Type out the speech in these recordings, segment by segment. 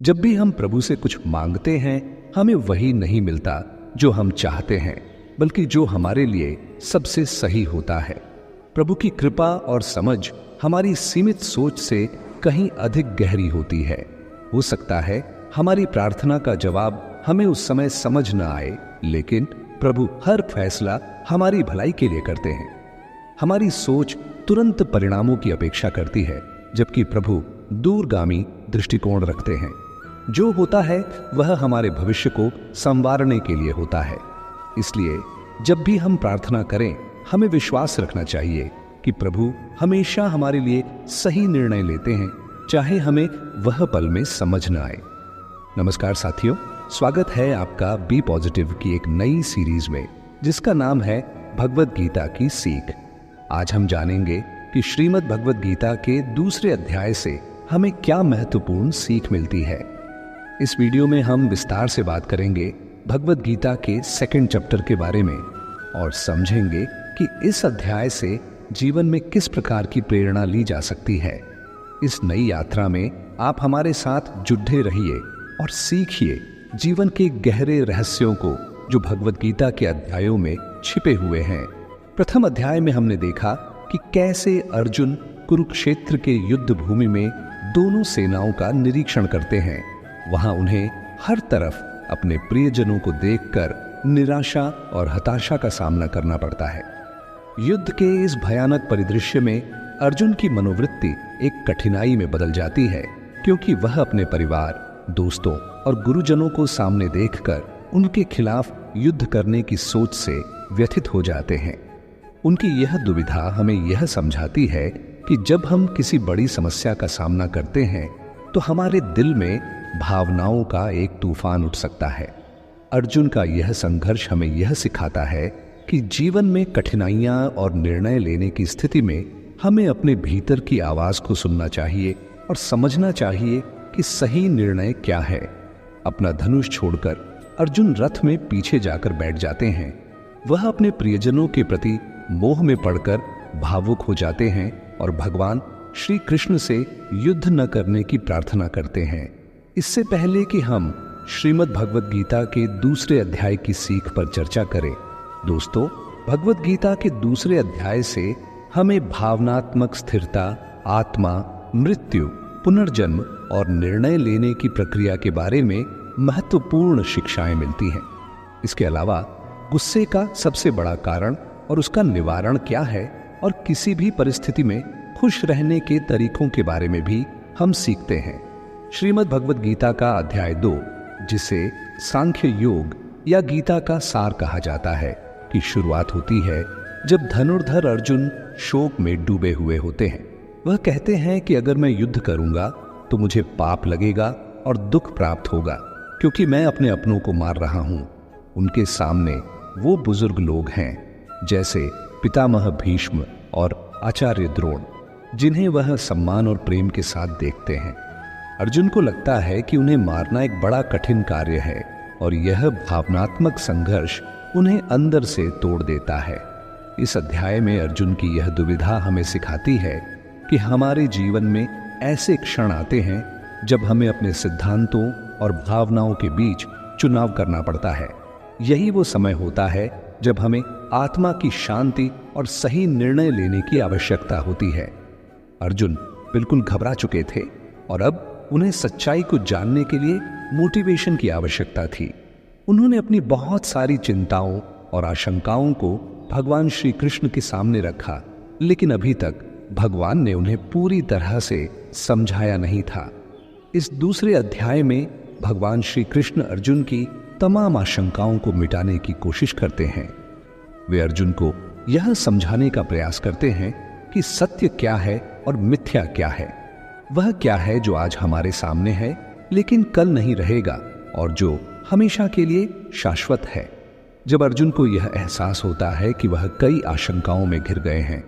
जब भी हम प्रभु से कुछ मांगते हैं, हमें वही नहीं मिलता जो हम चाहते हैं, बल्कि जो हमारे लिए सबसे सही होता है। प्रभु की कृपा और समझ हमारी सीमित सोच से कहीं अधिक गहरी होती है। हो सकता है हमारी प्रार्थना का जवाब हमें उस समय समझ न आए, लेकिन प्रभु हर फैसला हमारी भलाई के लिए करते हैं। हमारी सोच तुरंत परिणामों की अपेक्षा करती है, जबकि प्रभु दूरगामी दृष्टिकोण रखते हैं। जो होता है वह हमारे भविष्य को संवारने के लिए होता है। इसलिए जब भी हम प्रार्थना करें, हमें विश्वास रखना चाहिए कि प्रभु हमेशा हमारे लिए सही निर्णय लेते हैं, चाहे हमें वह पल में समझ न आए। नमस्कार साथियों, स्वागत है आपका बी पॉजिटिव की एक नई सीरीज में, जिसका नाम है भगवद गीता की सीख। आज हम जानेंगे कि श्रीमद् भगवद गीता के दूसरे अध्याय से हमें क्या महत्वपूर्ण सीख मिलती है। इस वीडियो में हम विस्तार से बात करेंगे भगवद गीता के सेकंड चैप्टर के बारे में और समझेंगे कि इस अध्याय से जीवन में किस प्रकार की प्रेरणा ली जा सकती है। इस नई यात्रा में आप हमारे साथ जुड़े रहिए और सीखिए जीवन के गहरे रहस्यों को जो भगवद गीता के अध्यायों में छिपे हुए हैं। प्रथम अध्याय में हमने देखा कि कैसे अर्जुन कुरुक्षेत्र के युद्ध भूमि में दोनों सेनाओं का निरीक्षण करते हैं। वहां उन्हें हर तरफ अपने प्रियजनों को देखकर निराशा और हताशा का सामना करना पड़ता है। युद्ध के इस भयानक परिदृश्य में अर्जुन की मनोवृत्ति एक कठिनाई में बदल जाती है, क्योंकि वह अपने परिवार, दोस्तों और गुरुजनों को सामने देखकर उनके खिलाफ युद्ध करने की सोच से व्यथित हो जाते हैं। उनकी यह दुविधा हमें यह समझाती है कि जब हम किसी बड़ी समस्या का सामना करते हैं तो हमारे दिल में भावनाओं का एक तूफान उठ सकता है। अर्जुन का यह संघर्ष हमें यह सिखाता है कि जीवन में कठिनाइयां और निर्णय लेने की स्थिति में हमें अपने भीतर की आवाज को सुनना चाहिए और समझना चाहिए कि सही निर्णय क्या है। अपना धनुष छोड़कर अर्जुन रथ में पीछे जाकर बैठ जाते हैं। वह अपने प्रियजनों के प्रति मोह में पड़कर भावुक हो जाते हैं और भगवान श्री कृष्ण से युद्ध न करने की प्रार्थना करते हैं। इससे पहले कि हम श्रीमद् भगवद गीता के दूसरे अध्याय की सीख पर चर्चा करें, दोस्तों, भगवद गीता के दूसरे अध्याय से हमें भावनात्मक स्थिरता, आत्मा, मृत्यु, पुनर्जन्म और निर्णय लेने की प्रक्रिया के बारे में महत्वपूर्ण शिक्षाएं मिलती हैं। इसके अलावा गुस्से का सबसे बड़ा कारण और उसका निवारण क्या है और किसी भी परिस्थिति में खुश रहने के तरीकों के बारे में भी हम सीखते हैं। श्रीमद् भगवद गीता का अध्याय 2, जिसे सांख्य योग या गीता का सार कहा जाता है, की शुरुआत होती है जब धनुर्धर अर्जुन शोक में डूबे हुए होते हैं। वह कहते हैं कि अगर मैं युद्ध करूंगा तो मुझे पाप लगेगा और दुख प्राप्त होगा, क्योंकि मैं अपने अपनों को मार रहा हूं। उनके सामने वो बुजुर्ग लोग हैं जैसे पितामह भीष्म और आचार्य द्रोण, जिन्हें वह सम्मान और प्रेम के साथ देखते हैं। अर्जुन को लगता है कि उन्हें मारना एक बड़ा कठिन कार्य है और यह भावनात्मक संघर्ष उन्हें अंदर से तोड़ देता है। इस अध्याय में अर्जुन की यह दुविधा हमें सिखाती है कि हमारे जीवन में ऐसे क्षण आते हैं जब हमें अपने सिद्धांतों और भावनाओं के बीच चुनाव करना पड़ता है। यही वो समय होता है जब हमें आत्मा की शांति और सही निर्णय लेने की आवश्यकता होती है। अर्जुन बिल्कुल घबरा चुके थे और अब उन्हें सच्चाई को जानने के लिए मोटिवेशन की आवश्यकता थी। उन्होंने अपनी बहुत सारी चिंताओं और आशंकाओं को भगवान श्री कृष्ण के सामने रखा, लेकिन अभी तक भगवान ने उन्हें पूरी तरह से समझाया नहीं था। इस दूसरे अध्याय में भगवान श्री कृष्ण अर्जुन की तमाम आशंकाओं को मिटाने की कोशिश करते हैं। वे अर्जुन को यह समझाने का प्रयास करते हैं कि सत्य क्या है और मिथ्या क्या है। वह क्या है जो आज हमारे सामने है लेकिन कल नहीं रहेगा, और जो हमेशा के लिए शाश्वत है। जब अर्जुन को यह एहसास होता है कि वह कई आशंकाओं में घिर गए हैं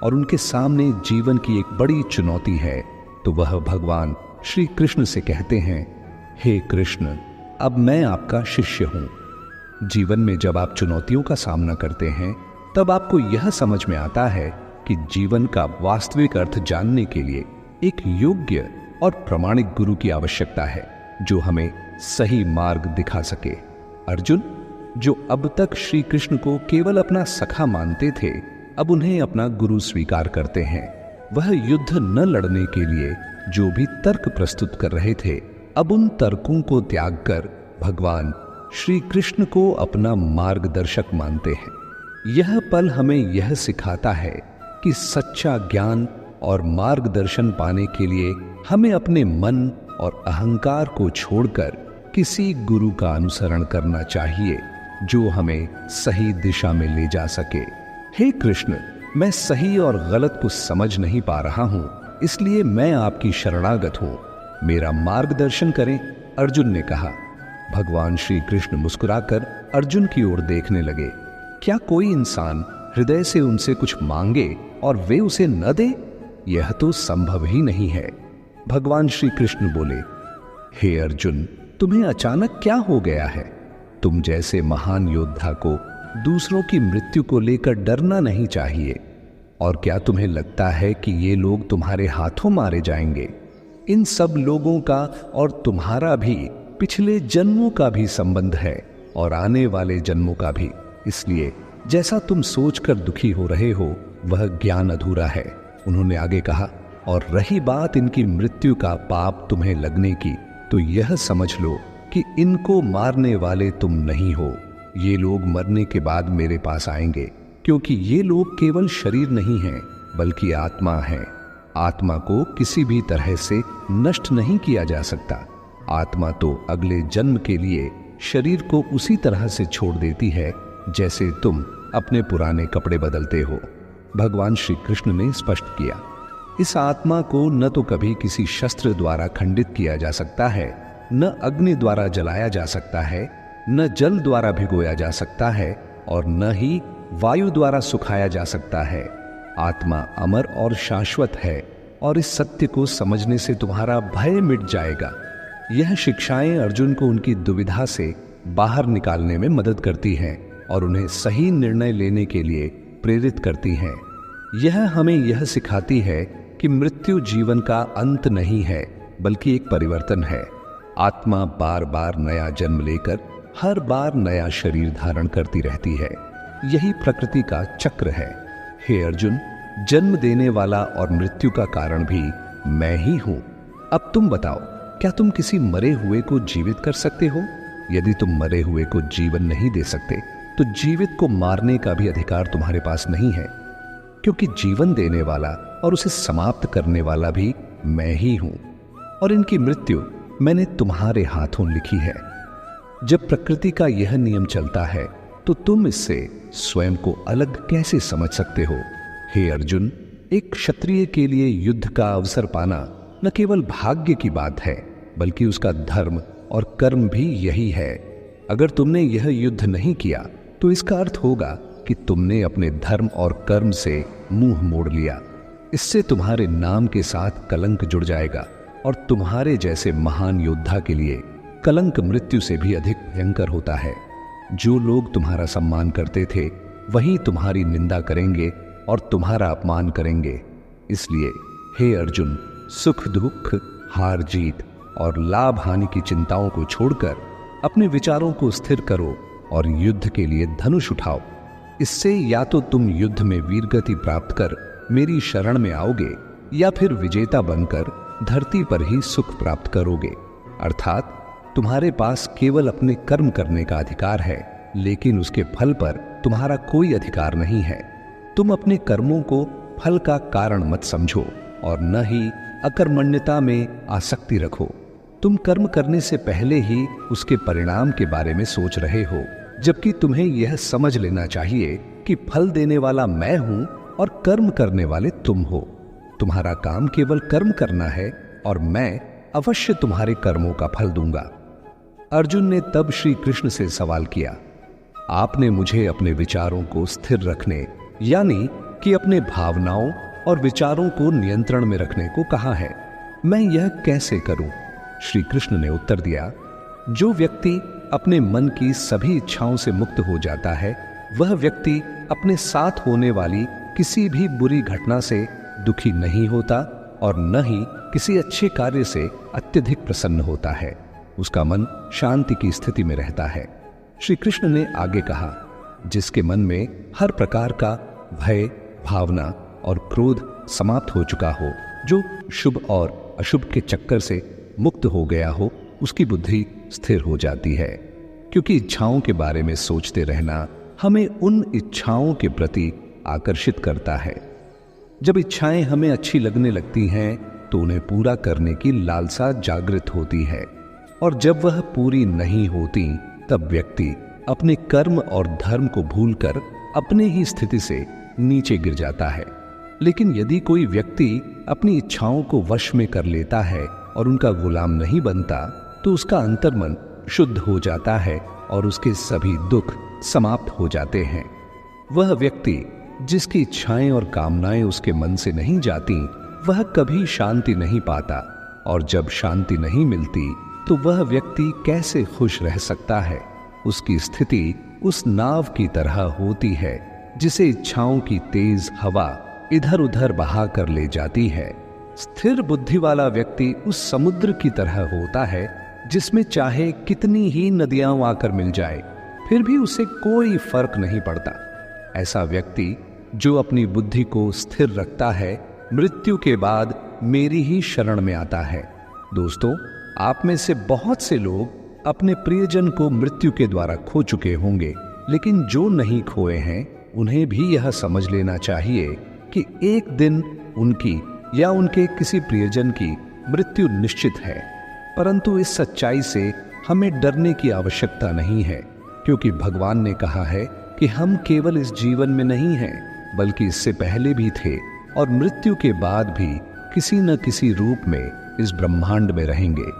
और उनके सामने जीवन की एक बड़ी चुनौती है, तो वह भगवान श्री कृष्ण से कहते हैं, हे कृष्ण, अब मैं आपका शिष्य हूं। जीवन में जब आप चुनौतियों का सामना करते हैं, तब आपको यह समझ में आता है कि जीवन का वास्तविक अर्थ जानने के लिए एक योग्य और प्रामाणिक गुरु की आवश्यकता है, जो हमें सही मार्ग दिखा सके। अर्जुन, जो अब तक श्री कृष्ण को केवल अपना सखा मानते थे, अब उन्हें अपना गुरु स्वीकार करते हैं। वह युद्ध न लड़ने के लिए जो भी तर्क प्रस्तुत कर रहे थे, अब उन तर्कों को त्याग कर भगवान श्री कृष्ण को अपना मार्गदर्शक मानते हैं। यह पल हमें यह सिखाता है कि सच्चा ज्ञान और मार्गदर्शन पाने के लिए हमें अपने मन और अहंकार को छोड़कर किसी गुरु का अनुसरण करना चाहिए जो हमें सही दिशा में ले जा सके। हे कृष्ण, मैं सही और गलत को समझ नहीं पा रहा हूं, इसलिए मैं आपकी शरणागत हूं, मेरा मार्गदर्शन करें। अर्जुन ने कहा। भगवान श्री कृष्ण मुस्कुराकर अर्जुन की ओर देखने लगे। क्या कोई इंसान हृदय से उनसे कुछ मांगे और वे उसे न दे? यह तो संभव ही नहीं है। भगवान श्री कृष्ण बोले, हे अर्जुन, तुम्हें अचानक क्या हो गया है? तुम जैसे महान योद्धा को दूसरों की मृत्यु को लेकर डरना नहीं चाहिए। और क्या तुम्हें लगता है कि ये लोग तुम्हारे हाथों मारे जाएंगे? इन सब लोगों का और तुम्हारा भी पिछले जन्मों का भी संबंध है और आने वाले जन्मों का भी। इसलिए जैसा तुम सोचकर दुखी हो रहे हो, वह ज्ञान अधूरा है। उन्होंने आगे कहा, और रही बात इनकी मृत्यु का पाप तुम्हें लगने की, तो यह समझ लो कि इनको मारने वाले तुम नहीं हो। ये लोग मरने के बाद मेरे पास आएंगे, क्योंकि ये लोग केवल शरीर नहीं हैं, बल्कि आत्मा हैं। आत्मा को किसी भी तरह से नष्ट नहीं किया जा सकता। आत्मा तो अगले जन्म के लिए शरीर को उसी तरह से छोड़ देती है जैसे तुम अपने पुराने कपड़े बदलते हो। भगवान श्री कृष्ण ने स्पष्ट किया, इस आत्मा को न तो कभी किसी शस्त्र द्वारा खंडित किया जा सकता है, न अग्नि द्वारा जलाया जा सकता है, न जल द्वारा भिगोया जा सकता है, और न ही वायु द्वारा सुखाया जा सकता है। आत्मा अमर और शाश्वत है, और इस सत्य को समझने से तुम्हारा भय मिट जाएगा। यह शिक्षाएं अर्जुन को उनकी दुविधा से बाहर निकालने में मदद करती हैं और उन्हें सही निर्णय लेने के लिए प्रेरित करती हैं। यह हमें यह सिखाती है कि मृत्यु जीवन का अंत नहीं है, बल्कि एक परिवर्तन है। आत्मा बार बार नया जन्म लेकर हर बार नया शरीर धारण करती रहती है। यही प्रकृति का चक्र है। हे अर्जुन, जन्म देने वाला और मृत्यु का कारण भी मैं ही हूं। अब तुम बताओ, क्या तुम किसी मरे हुए को जीवित कर सकते हो? यदि तुम मरे हुए को जीवन नहीं दे सकते, तो जीवित को मारने का भी अधिकार तुम्हारे पास नहीं है, क्योंकि जीवन देने वाला और उसे समाप्त करने वाला भी मैं ही हूं, और इनकी मृत्यु मैंने तुम्हारे हाथों लिखी है। जब प्रकृति का यह नियम चलता है, तो तुम इससे स्वयं को अलग कैसे समझ सकते हो? हे अर्जुन, एक क्षत्रिय के लिए युद्ध का अवसर पाना न केवल भाग्य की बात है, बल्कि उसका धर्म और कर्म भी यही है। अगर तुमने यह युद्ध नहीं किया, तो इसका अर्थ होगा कि तुमने अपने धर्म और कर्म से मुंह मोड़ लिया। इससे तुम्हारे नाम के साथ कलंक जुड़ जाएगा, और तुम्हारे जैसे महान योद्धा के लिए कलंक मृत्यु से भी अधिक भयंकर होता है। जो लोग तुम्हारा सम्मान करते थे, वही तुम्हारी निंदा करेंगे और तुम्हारा अपमान करेंगे। इसलिए हे अर्जुन, सुख दुख, हार जीत और लाभ हानि की चिंताओं को छोड़कर अपने विचारों को स्थिर करो और युद्ध के लिए धनुष उठाओ। इससे या तो तुम युद्ध में वीरगति प्राप्त कर मेरी शरण में आओगे, या फिर विजेता बनकर धरती पर ही सुख प्राप्त करोगे। अर्थात तुम्हारे पास केवल अपने कर्म करने का अधिकार है, लेकिन उसके फल पर तुम्हारा कोई अधिकार नहीं है। तुम अपने कर्मों को फल का कारण मत समझो और न ही अकर्मण्यता में आसक्ति रखो। तुम कर्म करने से पहले ही उसके परिणाम के बारे में सोच रहे हो, जबकि तुम्हें यह समझ लेना चाहिए कि फल देने वाला मैं हूं और कर्म करने वाले तुम हो। तुम्हारा काम केवल कर्म करना है और मैं अवश्य तुम्हारे कर्मों का फल दूंगा। अर्जुन ने तब श्री कृष्ण से सवाल किया, आपने मुझे अपने विचारों को स्थिर रखने, यानी कि अपने भावनाओं और विचारों को नियंत्रण में रखने को कहा है। मैं यह कैसे करूं? श्री कृष्ण ने उत्तर दिया, जो व्यक्ति अपने मन की सभी इच्छाओं से मुक्त हो जाता है, वह व्यक्ति अपने साथ होने वाली किसी भी बुरी घटना से दुखी नहीं होता और न ही किसी अच्छे कार्य से अत्यधिक प्रसन्न होता है। उसका मन शांति की स्थिति में रहता है। श्री कृष्ण ने आगे कहा, जिसके मन में हर प्रकार का भय, भावना और क्रोध समाप्त हो चुका हो, जो शुभ और अशुभ के चक्कर से मुक्त हो गया हो, उसकी बुद्धि स्थिर हो जाती है। क्योंकि इच्छाओं के बारे में सोचते रहना हमें उन इच्छाओं के प्रति आकर्षित करता है। जब इच्छाएं हमें अच्छी लगने लगती हैं तो उन्हें पूरा करने की लालसा जागृत होती है, और जब वह पूरी नहीं होती तब व्यक्ति अपने कर्म और धर्म को भूलकर अपने ही स्थिति से नीचे गिर जाता है। लेकिन यदि कोई व्यक्ति अपनी इच्छाओं को वश में कर लेता है और उनका गुलाम नहीं बनता, तो उसका अंतर्मन शुद्ध हो जाता है और उसके सभी दुख समाप्त हो जाते हैं। वह व्यक्ति जिसकी इच्छाएं और कामनाएं उसके मन से नहीं जाती, वह कभी शांति नहीं पाता, और जब शांति नहीं मिलती तो वह व्यक्ति कैसे खुश रह सकता है। उसकी स्थिति उस नाव की तरह होती है जिसे इच्छाओं की तेज हवा इधर उधर बहा कर ले जाती है। स्थिर बुद्धि वाला व्यक्ति उस समुद्र की तरह होता है जिसमें चाहे कितनी ही नदियां आकर मिल जाए, फिर भी उसे कोई फर्क नहीं पड़ता। ऐसा व्यक्ति जो अपनी बुद्धि को स्थिर रखता है, मृत्यु के बाद मेरी ही शरण में आता है। दोस्तों, आप में से बहुत से लोग अपने प्रियजन को मृत्यु के द्वारा खो चुके होंगे, लेकिन जो नहीं खोए हैं उन्हें भी यह समझ लेना चाहिए कि एक दिन उनकी या उनके किसी प्रियजन की मृत्यु निश्चित है। परंतु इस सच्चाई से हमें डरने की आवश्यकता नहीं है, क्योंकि भगवान ने कहा है कि हम केवल इस जीवन में नहीं हैं, बल्कि इससे पहले भी थे और मृत्यु के बाद भी किसी न किसी रूप में इस ब्रह्मांड में रहेंगे।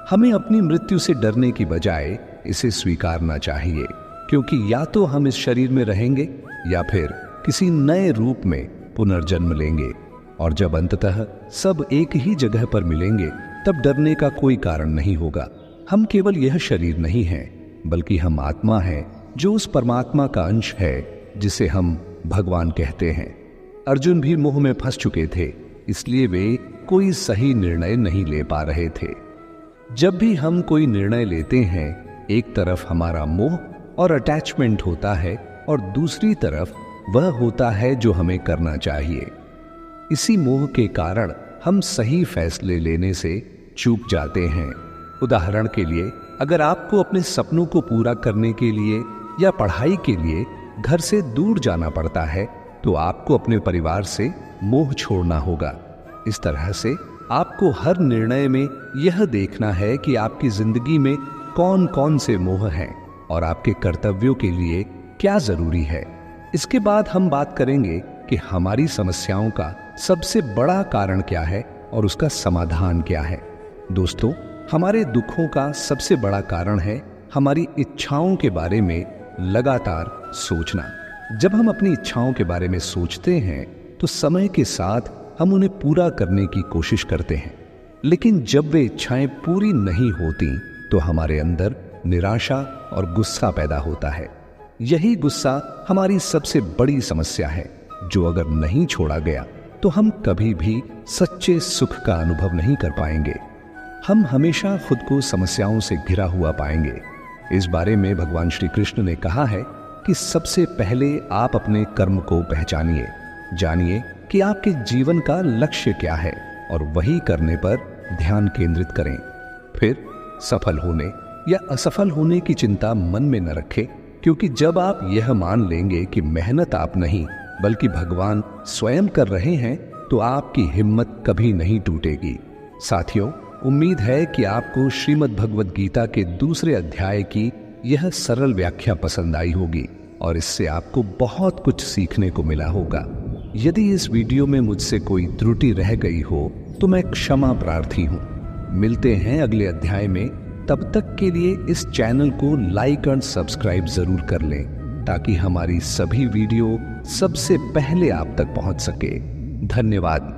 हमें अपनी मृत्यु से डरने की बजाय इसे स्वीकारना चाहिए, क्योंकि या तो हम इस शरीर में रहेंगे या फिर किसी नए रूप में पुनर्जन्म लेंगे, और जब अंततः सब एक ही जगह पर मिलेंगे तब डरने का कोई कारण नहीं होगा। हम केवल यह शरीर नहीं हैं, बल्कि हम आत्मा हैं जो उस परमात्मा का अंश है जिसे हम भगवान कहते हैं। अर्जुन भी मोह में फंस चुके थे, इसलिए वे कोई सही निर्णय नहीं ले पा रहे थे। जब भी हम कोई निर्णय लेते हैं, एक तरफ हमारा मोह और अटैचमेंट होता है और दूसरी तरफ वह होता है जो हमें करना चाहिए। इसी मोह के कारण हम सही फैसले लेने से चूक जाते हैं। उदाहरण के लिए, अगर आपको अपने सपनों को पूरा करने के लिए या पढ़ाई के लिए घर से दूर जाना पड़ता है, तो आपको अपने परिवार से मोह छोड़ना होगा। इस तरह से आपको हर निर्णय में यह देखना है कि आपकी जिंदगी में कौन कौन से मोह हैं और आपके कर्तव्यों के लिए क्या जरूरी है। इसके बाद हम बात करेंगे कि हमारी समस्याओं का सबसे बड़ा कारण क्या है और उसका समाधान क्या है। दोस्तों, हमारे दुखों का सबसे बड़ा कारण है हमारी इच्छाओं के बारे में लगातार सोचना। जब हम अपनी इच्छाओं के बारे में सोचते हैं तो समय के साथ हम उन्हें पूरा करने की कोशिश करते हैं, लेकिन जब वे इच्छाएं पूरी नहीं होती तो हमारे अंदर निराशा और गुस्सा पैदा होता है। यही गुस्सा हमारी सबसे बड़ी समस्या है, जो अगर नहीं छोड़ा गया तो हम कभी भी सच्चे सुख का अनुभव नहीं कर पाएंगे। हम हमेशा खुद को समस्याओं से घिरा हुआ पाएंगे। इस बारे में भगवान श्री कृष्ण ने कहा है कि सबसे पहले आप अपने कर्म को पहचानिए, जानिए कि आपके जीवन का लक्ष्य क्या है और वही करने पर ध्यान केंद्रित करें। फिर सफल होने या असफल होने की चिंता मन में न रखें, क्योंकि जब आप यह मान लेंगे कि मेहनत आप नहीं बल्कि भगवान स्वयं कर रहे हैं, तो आपकी हिम्मत कभी नहीं टूटेगी। साथियों, उम्मीद है कि आपको श्रीमद् भगवद गीता के दूसरे अध्याय की यह सरल व्याख्या पसंद आई होगी और इससे आपको बहुत कुछ सीखने को मिला होगा। यदि इस वीडियो में मुझसे कोई त्रुटि रह गई हो तो मैं क्षमा प्रार्थी हूँ। मिलते हैं अगले अध्याय में। तब तक के लिए इस चैनल को लाइक और सब्सक्राइब जरूर कर लें, ताकि हमारी सभी वीडियो सबसे पहले आप तक पहुंच सके। धन्यवाद।